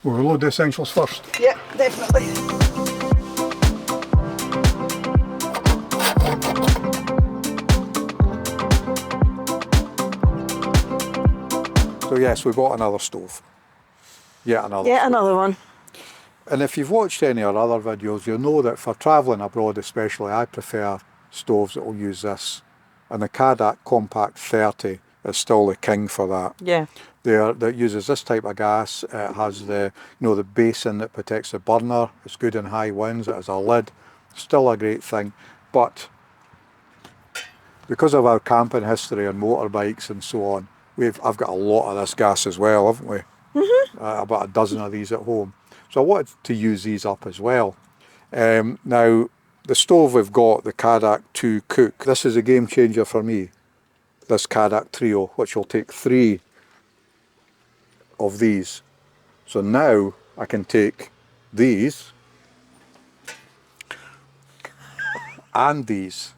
We'll load the essentials first. Yeah, definitely. So yes, we bought another stove. Yet another Yeah, stove. another one. And if you've watched any of our other videos, you'll know that for travelling abroad especially, I prefer stoves that will use this. And the Kadak Compact 30 is still the king for that. Yeah. That uses this type of gas. It has the, the basin that protects the burner. It's good in high winds. It has a lid. Still a great thing. But because of our camping history and motorbikes and so on, I've got a lot of this gas as well, haven't we? About a dozen of these at home. So I wanted to use these up as well. Now, the stove we've got, the Kadak 2 Cook, this is a game changer for me. This Kadak Trio, which will take 3 of these. So now I can take these and these.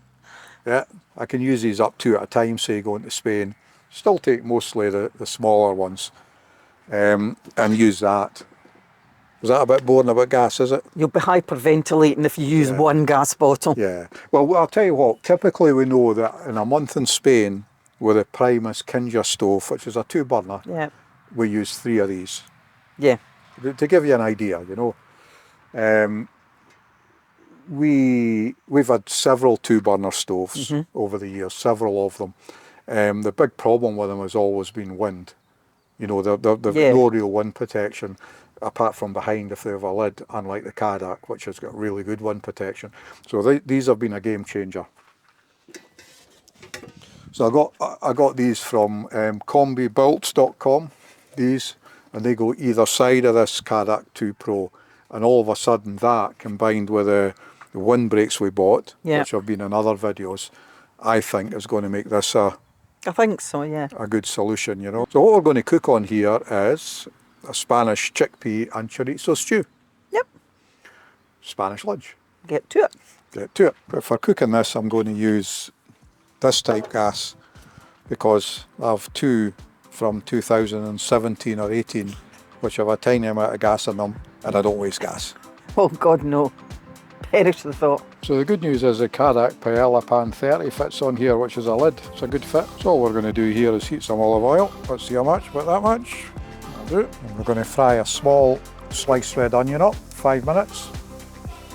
Yeah, I can use these up 2 at a time, say going to Spain. Still take mostly the smaller ones and use that. Is that a bit boring about gas, is it? You'll be hyperventilating if you use one gas bottle. Yeah. Well, I'll tell you what, typically we know that in a month in Spain with a Primus Kinja stove, which is a 2-burner, Yeah. we use 3 of these. Yeah. To give you an idea, we've had several 2-burner stoves over the years, several of them. The big problem with them has always been wind. They've no real wind protection apart from behind if they have a lid, unlike the Kadak, which has got really good wind protection. So these have been a game changer. So I got these from combibuilts.com, these, and they go either side of this Kadak 2 Pro. And all of a sudden that, combined with the windbreaks we bought, which have been in other videos, I think is going to make this I think so, yeah. a good solution, So what we're going to cook on here is a Spanish chickpea and chorizo stew. Yep. Spanish lunch. Get to it. Get to it. But for cooking this, I'm going to use this type gas because I have 2 from 2017 or 18, which have a tiny amount of gas in them, and I don't waste gas. Oh God, no. Perish the thought. So the good news is the Kadak Paella Pan 30 fits on here, which is a lid. It's a good fit. So all we're going to do here is heat some olive oil. Let's see how much, about that much. That'll do. And we're going to fry a small sliced red onion up, 5 minutes.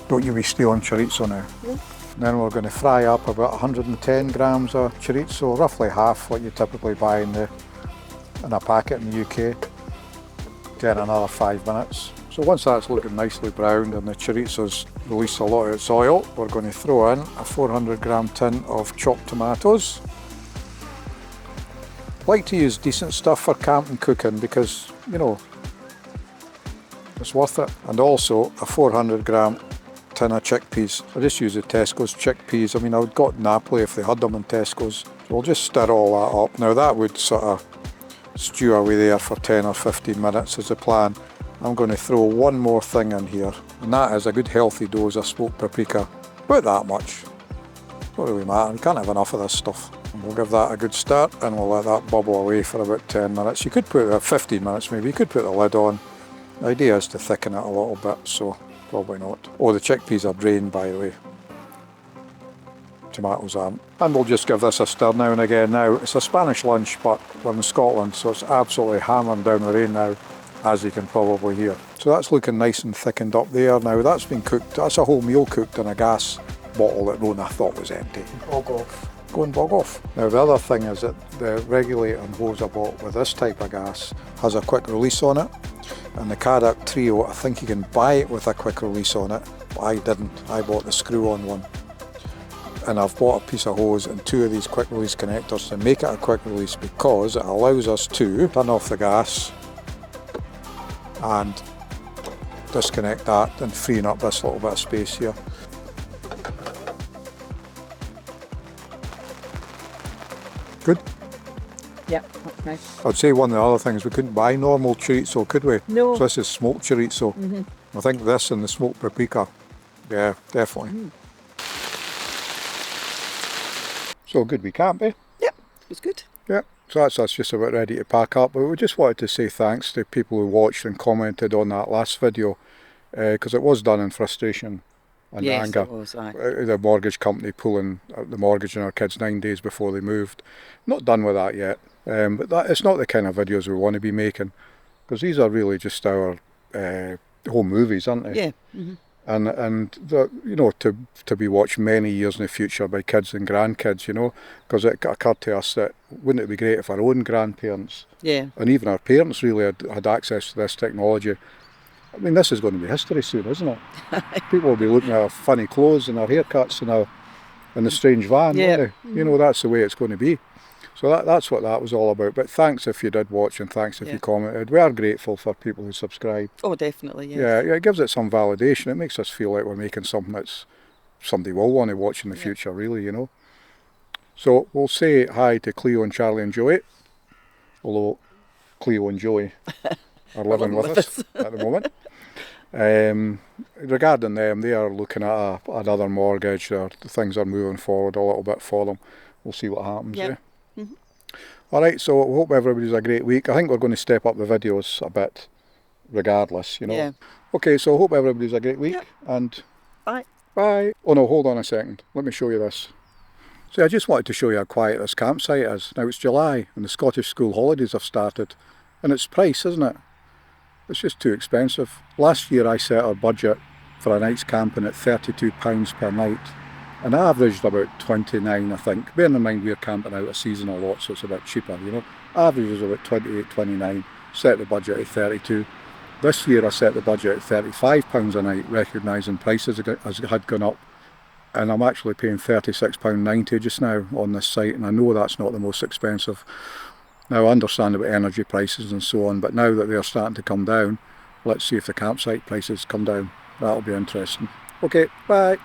Don't you be stealing chorizo now. Then we're going to fry up about 110 grams of chorizo, roughly half what you typically buy in a packet in the UK. Then another 5 minutes. So once that's looking nicely browned and the chorizo's released a lot of its oil, we're going to throw in a 400 gram tin of chopped tomatoes. I like to use decent stuff for camping cooking because, it's worth it. And also a 400 gram tin of chickpeas. I just use the Tesco's chickpeas. I mean, I would got Napoli if they had them in Tesco's. So we'll just stir all that up. Now that would sort of stew away there for 10 or 15 minutes is the plan. I'm going to throw one more thing in here, and that is a good healthy dose of smoked paprika. About that much. Don't really matter, you can't have enough of this stuff. And we'll give that a good stir and we'll let that bubble away for about 10 minutes. You could put it at 15 minutes maybe, you could put the lid on. The idea is to thicken it a little bit, so probably not. Oh, the chickpeas are drained, by the way. Tomatoes aren't. And we'll just give this a stir now and again. Now, it's a Spanish lunch, but we're in Scotland, so it's absolutely hammering down the rain now, as you can probably hear. So that's looking nice and thickened up there. Now that's been cooked, that's a whole meal cooked in a gas bottle that Rona thought was empty. Bog off. Go and bog off. Now the other thing is that the regulator and hose I bought with this type of gas has a quick release on it. And the Kadak Trio, I think you can buy it with a quick release on it, but I didn't. I bought the screw-on one. And I've bought a piece of hose and 2 of these quick release connectors to make it a quick release because it allows us to turn off the gas and disconnect that and freeing up this little bit of space here. Good? Yeah, that's nice. I'd say one of the other things, we couldn't buy normal chorizo, could we? No. So this is smoked chorizo. I think this and the smoked paprika. Yeah, definitely. So good we can't be. Yep, it's good. Yeah. So that's us just about ready to pack up, but we just wanted to say thanks to people who watched and commented on that last video, because it was done in frustration and Yes, anger. it was, aye. The mortgage company pulling out the mortgage on our kids 9 days before they moved. Not done with that yet, but it's not the kind of videos we want to be making, because these are really just our home movies, aren't they? Yeah. And you know, to be watched many years in the future by kids and grandkids, you know, because it occurred to us that wouldn't it be great if our own grandparents Yeah. and even our parents really had access to this technology. I mean, this is going to be history soon, isn't it? People will be looking at our funny clothes and our haircuts and the strange van, Yeah. won't they? You know, that's the way it's going to be. So that's what that was all about. But thanks if you did watch, and thanks if you commented. We are grateful for people who subscribe. Oh, definitely, yes. Yeah, it gives it some validation. It makes us feel like we're making something that's somebody will want to watch in the future, really, you know. So we'll say hi to Cleo and Charlie and Joey, although Cleo and Joey are living with us at the moment. Regarding them, they are looking at another mortgage. Things are moving forward a little bit for them. We'll see what happens. Yep. Yeah. Alright, so I hope everybody's a great week. I think we're going to step up the videos a bit regardless, you know. Yeah. Okay, so I hope everybody's a great week. Yep. And Bye. bye. Oh no, hold on a second. Let me show you this. See, I just wanted to show you how quiet this campsite is. Now it's July and the Scottish school holidays have started. And it's price, isn't it? It's just too expensive. Last year I set our budget for a night's camping at £32 per night. And I averaged about 29, I think. Bearing in mind we're camping out a season a lot, so it's a bit cheaper, you know. Average was about 28, 29. Set the budget at 32. This year I set the budget at £35 a night, recognising prices had gone up. And I'm actually paying £36.90 just now on this site, and I know that's not the most expensive. Now I understand about energy prices and so on, but now that they're starting to come down, let's see if the campsite prices come down. That'll be interesting. Okay, bye.